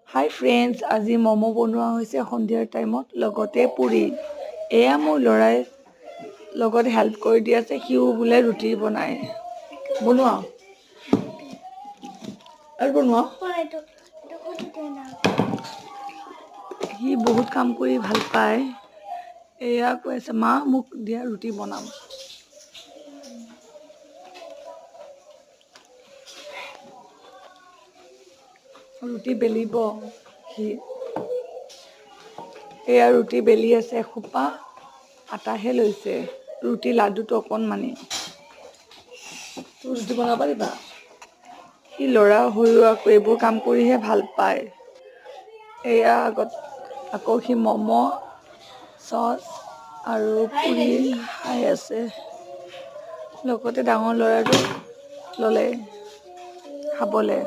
হাই friends, আজি ম'ম' বনোৱা হৈছে সন্ধিয়াৰ টাইমত, লগতে পুৰি। এয়া মোৰ ল'ৰাই লগত হেল্প কৰি দি আছে, সিও বোলে ৰুটি বনায়। বনোৱা আৰু বনোৱা। সি বহুত কাম কৰি ভাল পায়। এয়া কৈ আছে, মা মোক দিয়া ৰুটি বনাম। ৰুটি বেলিব সি। এয়া ৰুটি বেলি আছে, এসোপা আটাহে লৈছে। ৰুটি লাডুটো অকণমানি। ৰুটি বনাব পাৰিবা? সি ল'ৰা হৈও আকৌ এইবোৰ কাম কৰিহে ভাল পায়। এয়া আকৌ সি ম'ম' চচ আৰু পুৰি খাই আছে। লগতে ডাঙৰ ল'ৰাটো ল'লে খাবলৈ।